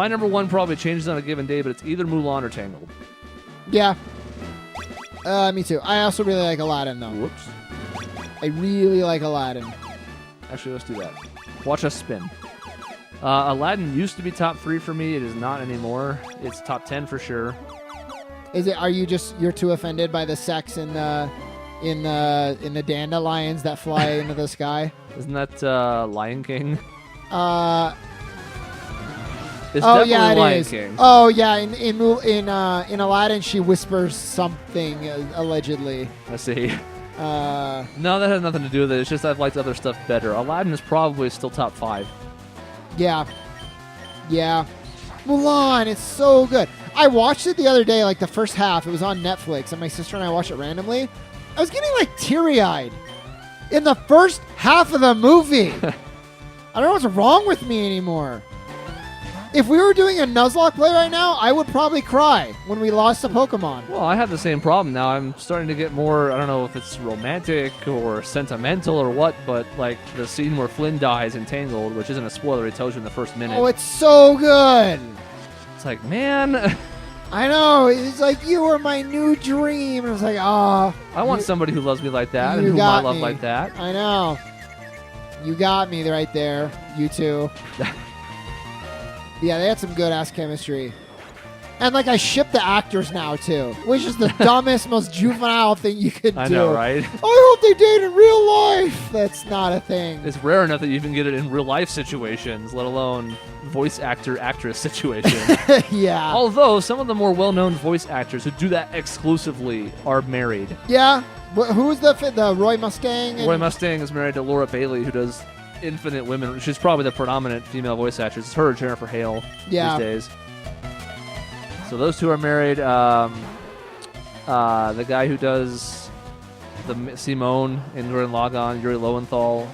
My number one probably changes on a given day, but it's either Mulan or Tangled. Yeah. Me too. I also really like Aladdin, though. Whoops. I really like Aladdin. Actually, let's do that. Watch us spin. Aladdin used to be top 3 for me. It is not anymore. It's top 10 for sure. Are you you're too offended by the sex in the dandelions that fly into the sky? Isn't that Lion King? It's oh definitely yeah, it Lion is. King. Oh yeah, in Aladdin she whispers something allegedly. Let's see. Uh, No, that has nothing to do with it. It's just I've liked other stuff better. Aladdin is probably still top 5. yeah. Mulan, it's so good. I watched it the other day, like the first half. It was on Netflix, and my sister and I watched it randomly. I was getting like teary-eyed in the first half of the movie. I don't know what's wrong with me anymore. If we were doing a Nuzlocke play right now, I would probably cry when we lost a Pokemon. Well, I have the same problem now. I'm starting to get more, I don't know if it's romantic or sentimental or what, but like the scene where Flynn dies in Tangled, which isn't a spoiler, it tells you in the first minute. Oh, it's so good. It's like, man. I know. It's like, you were my new dream. And it's like, I want somebody who loves me like that and who I love like that. I know. You got me right there. You too. Yeah, they had some good-ass chemistry. And, like, I ship the actors now, too, which is the dumbest, most juvenile thing you could do. I know, right? I hope they date in real life. That's not a thing. It's rare enough that you even get it in real-life situations, let alone voice actor-actress situations. Yeah. Although, some of the more well-known voice actors who do that exclusively are married. Yeah. Who's the Roy Mustang? Roy Mustang is married to Laura Bailey, who does Infinite Women. She's probably the predominant female voice actress. It's her or Jennifer Hale these days. So those two are married. The guy who does the Simone in Gurren Lagann, Yuri Lowenthal,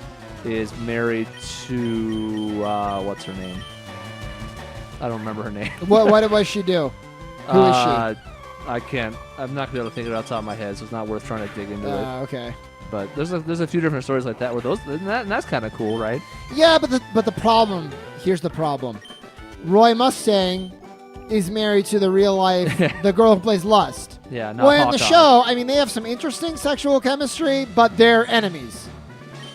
is married to what's her name? I don't remember her name. What does she do? Who is she? I can't. I'm not gonna be able to think of it off the top of my head, so it's not worth trying to dig into it. Okay. But there's a few different stories like that where and that's kind of cool, right? Yeah, but the problem, here's the problem. Roy Mustang is married to the real life, the girl who plays Lust. Yeah, not Well, in the Hawkeye. show, I mean, they have some interesting sexual chemistry, but they're enemies.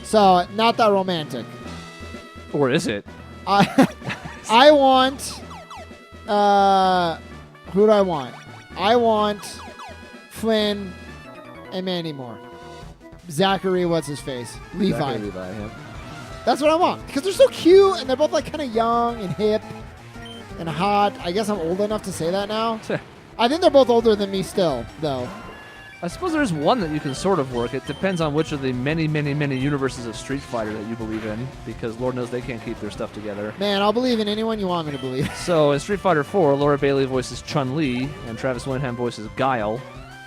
So, not that romantic. Or is it? I want, who do I want? I want Flynn and Mandy Moore. Zachary, what's his face? Levi. Zachary Levi, yeah. That's what I want. Because they're so cute, and they're both like kind of young and hip and hot. I guess I'm old enough to say that now. I think they're both older than me still, though. I suppose there's one that you can sort of work. It depends on which of the many, many, many universes of Street Fighter that you believe in, because Lord knows they can't keep their stuff together. Man, I'll believe in anyone you want me to believe. So in Street Fighter 4, Laura Bailey voices Chun-Li, and Travis Winham voices Guile.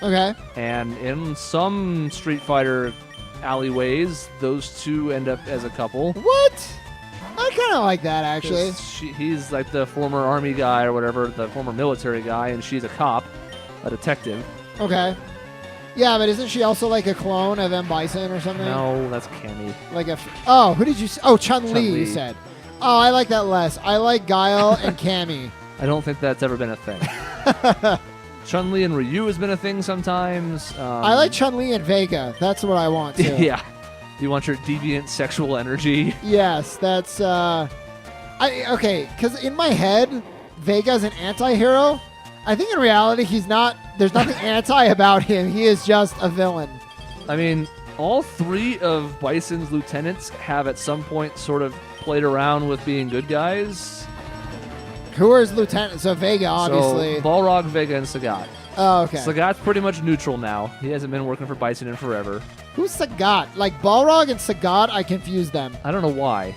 Okay. And in some Street Fighter alleyways, those two end up as a couple. What? I kind of like that, actually. He's like the former army guy or whatever, the former military guy, and she's a cop, a detective. Okay. Yeah, but isn't she also like a clone of M. Bison or something? No, that's Cammy. Like who did you say? Oh, Chun-Li, you said. Oh, I like that less. I like Guile and Cammy. I don't think that's ever been a thing. Chun-Li and Ryu has been a thing sometimes. I like Chun-Li and Vega. That's what I want, too. Yeah. You want your deviant sexual energy? Yes, that's... okay, because in my head, Vega's an anti-hero. I think in reality, he's not... There's nothing anti about him. He is just a villain. I mean, all three of Bison's lieutenants have at some point sort of played around with being good guys. Who are his lieutenants? So Vega, obviously. So Balrog, Vega, and Sagat. Oh, okay. Sagat's pretty much neutral now. He hasn't been working for Bison in forever. Who's Sagat? Like Balrog and Sagat, I confuse them. I don't know why.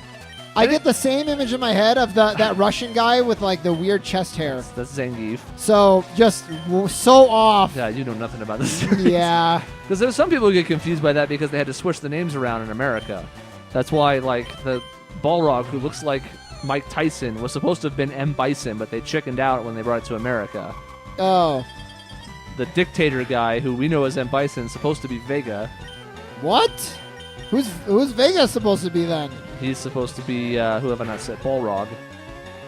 I get the same image in my head of that Russian guy with like the weird chest hair. That's Zangief. So just so off. Yeah, you know nothing about this series. Yeah. Because there's some people who get confused by that because they had to switch the names around in America. That's why, like, the Balrog, who looks like Mike Tyson, was supposed to have been M. Bison, but they chickened out when they brought it to America. Oh. The dictator guy, who we know as M. Bison, is supposed to be Vega. What? Who's Vega supposed to be then? He's supposed to be, who have I not said? Balrog.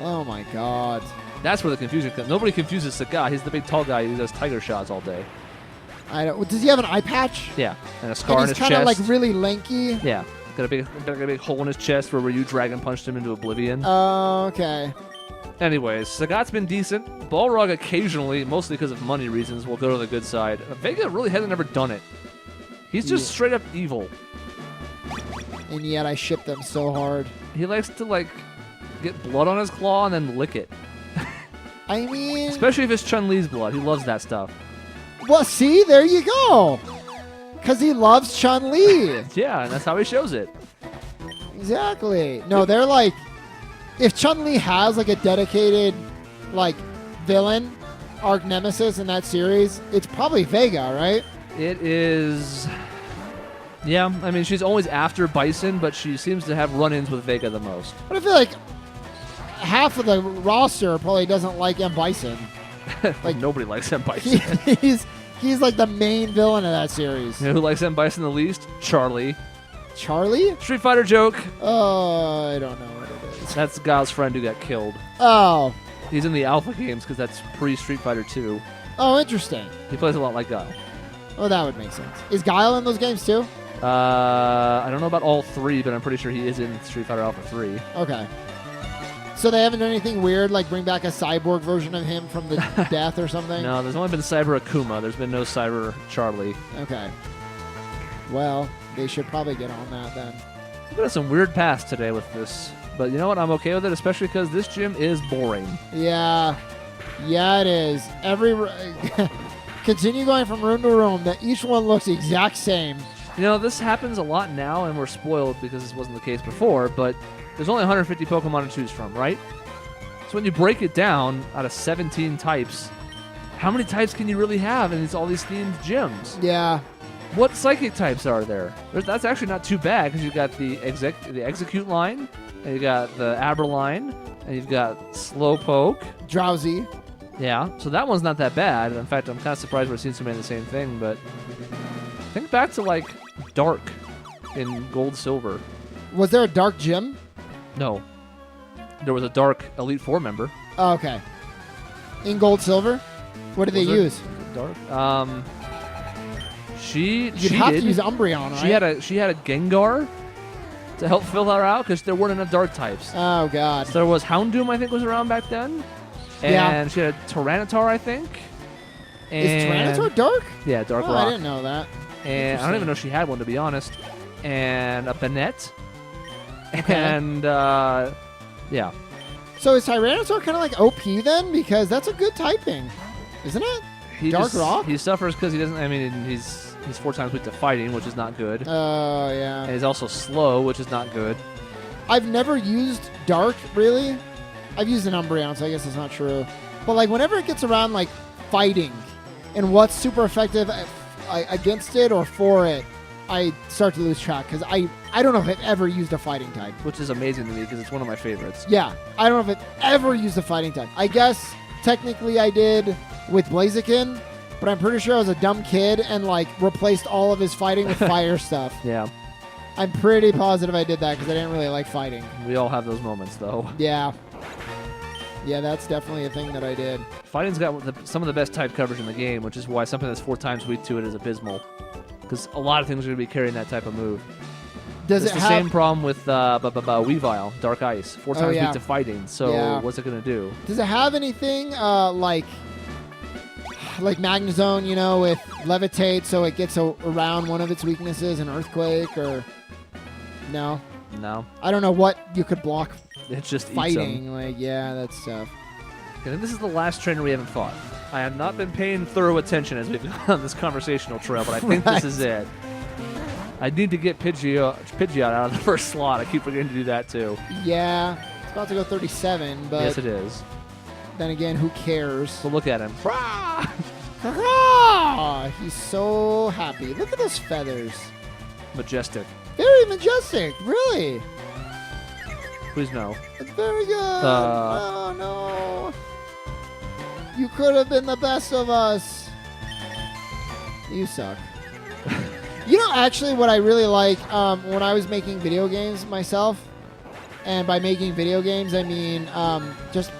Oh my god. That's where the confusion comes. Nobody confuses Sagat. He's the big tall guy who does tiger shots all day. I don't. Does he have an eye patch? Yeah, and a scar in his chest. He's kind of like really lanky. Yeah, got a big hole in his chest where Ryu dragon punched him into oblivion. Oh, okay. Anyways, Sagat's been decent. Balrog occasionally, mostly because of money reasons, will go to the good side. Vega really hasn't ever done it. He's just straight up evil. And yet I ship them so hard. He likes to like get blood on his claw and then lick it. I mean, especially if it's Chun-Li's blood. He loves that stuff. Well, see, there you go. Because he loves Chun-Li. Yeah, and that's how he shows it. Exactly. No, they're like, if Chun-Li has like a dedicated like villain, arch nemesis in that series, it's probably Vega, right? It is. Yeah, I mean, she's always after Bison, but she seems to have run-ins with Vega the most. But I feel like half of the roster probably doesn't like M. Bison. Like nobody likes M. Bison. He's like the main villain of that series. You know who likes M. Bison the least? Charlie. Charlie? Street Fighter joke. Oh, I don't know what it is. That's Guile's friend who got killed. Oh. He's in the Alpha games because that's pre-Street Fighter 2. Oh, interesting. He plays a lot like Guile. Oh, that would make sense. Is Guile in those games too? I don't know about all three, but I'm pretty sure he is in Street Fighter Alpha 3. Okay. So they haven't done anything weird, like bring back a cyborg version of him from the death or something? No, there's only been Cyber Akuma. There's been no Cyber Charlie. Okay. Well, they should probably get on that then. We've got some weird paths today with this. But you know what? I'm okay with it, especially because this gym is boring. Yeah. Yeah, it is. Continue going from room to room. That each one looks the exact same. You know, this happens a lot now, and we're spoiled because this wasn't the case before, but there's only 150 Pokemon to choose from, right? So when you break it down out of 17 types, how many types can you really have in all these themed gyms? Yeah. What psychic types are there? That's actually not too bad because you've got the Execute line, and you got the Aber line, and you've got Slowpoke. Drowsy. Yeah, so that one's not that bad. In fact, I'm kind of surprised we're seeing so many of the same thing, but think back to, like, Dark in Gold Silver. Was there a Dark gym? No. There was a Dark Elite Four member. Oh, okay. In Gold Silver? What did they use? Dark? You'd have to use Umbreon, right? She had a Gengar to help fill her out because there weren't enough Dark types. Oh, God. So there was Houndoom, I think, was around back then. And she had a Tyranitar, I think. And is Tyranitar Dark? Yeah, Dark Rock. Rock. I didn't know that. And I don't even know she had one, to be honest. And a Banette. Okay. And, yeah. So is Tyranitar kind of like OP then? Because that's a good typing, isn't it? Dark Rock? He suffers because he doesn't, I mean, he's 4 times weak to fighting, which is not good. Oh, yeah. And he's also slow, which is not good. I've never used Dark, really. I've used an Umbreon, so I guess that's not true. But, like, whenever it gets around, like, fighting and what's super effective against it or for it, I start to lose track because I don't know if I've ever used a fighting type. Which is amazing to me because it's one of my favorites. Yeah, I don't know if I've ever used a fighting type. I guess technically I did with Blaziken, but I'm pretty sure I was a dumb kid and like replaced all of his fighting with fire stuff. Yeah. I'm pretty positive I did that because I didn't really like fighting. We all have those moments, though. Yeah. Yeah, that's definitely a thing that I did. Fighting's got some of the best type coverage in the game, which is why something that's 4 times weak to it is abysmal. Because a lot of things are going to be carrying that type of move. Does it's it the have same problem with Weavile, Dark Ice. 4 times weak to fighting. So what's it going to do? Does it have anything like Magnezone, you know, with Levitate, so it gets around one of its weaknesses, an Earthquake, or no? No. I don't know what you could block. It's just fighting. Like, yeah, that's tough. And this is the last trainer we haven't fought. I have not been paying thorough attention as we've gone on this conversational trail, but I think this is it. I need to get Pidgeot out of the first slot. I keep forgetting to do that, too. Yeah. It's about to go 37, but... Yes, it is. Then again, who cares? So look at him. He's so happy. Look at those feathers. Majestic. Very majestic. Really. Please no. It's very good. Oh, no. You could have been the best of us. You suck. You know, actually, what I really like when I was making video games myself, And by making video games, I mean just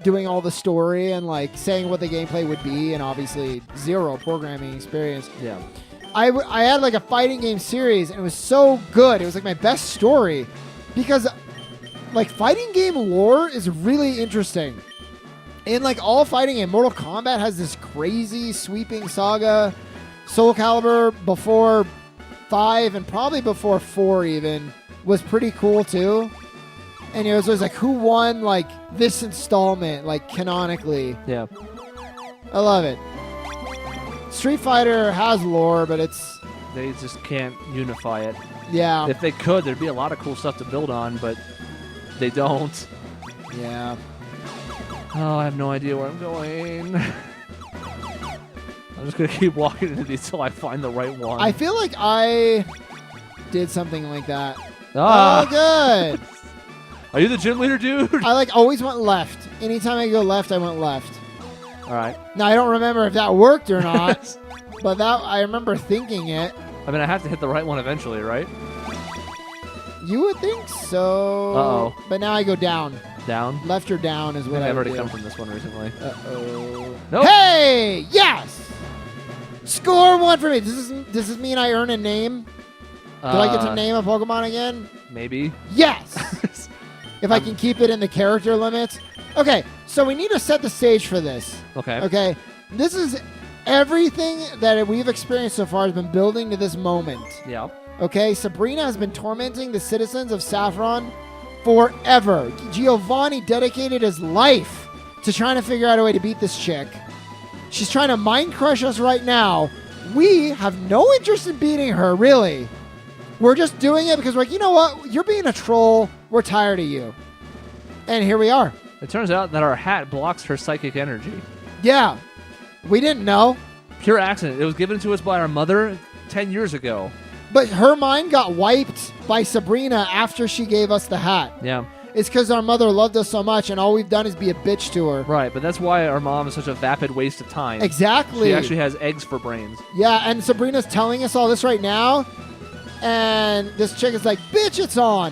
doing all the story and like saying what the gameplay would be, and obviously zero programming experience. Yeah. I had like a fighting game series, and it was so good. It was like my best story because like fighting game lore is really interesting. In like all fighting game, Mortal Kombat has this crazy sweeping saga. Soul Calibur before 5 and probably before 4 even was pretty cool too. And it was always like, who won like this installment, like canonically. Yeah. I love it. Street Fighter has lore, but they just can't unify it. Yeah. If they could, there'd be a lot of cool stuff to build on, but they don't. Yeah. Oh, I have no idea where I'm going. I'm just going to keep walking into these until I find the right one. I feel like I did something like that. Ah. Oh, good. Are you the gym leader, dude? I like always went left. Anytime I go left, I went left. All right. Now, I don't remember if that worked or not, but that I remember thinking it. I mean, I have to hit the right one eventually, right? You would think so. Uh-oh. But now I go down. Down? Left or down is what I I've would already do. come from this one recently. Uh-oh. Nope. Hey! Yes! Score 1 for me. Does this mean I earn a name? Do I get to name a Pokemon again? Maybe. Yes! If I can keep it in the character limits. Okay, so we need to set the stage for this. Okay. Okay? This is everything that we've experienced so far has been building to this moment. Yeah. Okay? Sabrina has been tormenting the citizens of Saffron forever. Giovanni dedicated his life to trying to figure out a way to beat this chick. She's trying to mind crush us right now. We have no interest in beating her, really. We're just doing it because we're like, you know what? You're being a troll. We're tired of you. And here we are. It turns out that our hat blocks her psychic energy. Yeah. We didn't know. Pure accident. It was given to us by our mother 10 years ago. But her mind got wiped by Sabrina after she gave us the hat. Yeah. It's because our mother loved us so much, and all we've done is be a bitch to her. Right, but that's why our mom is such a vapid waste of time. Exactly. She actually has eggs for brains. Yeah, and Sabrina's telling us all this right now, and this chick is like, bitch, it's on.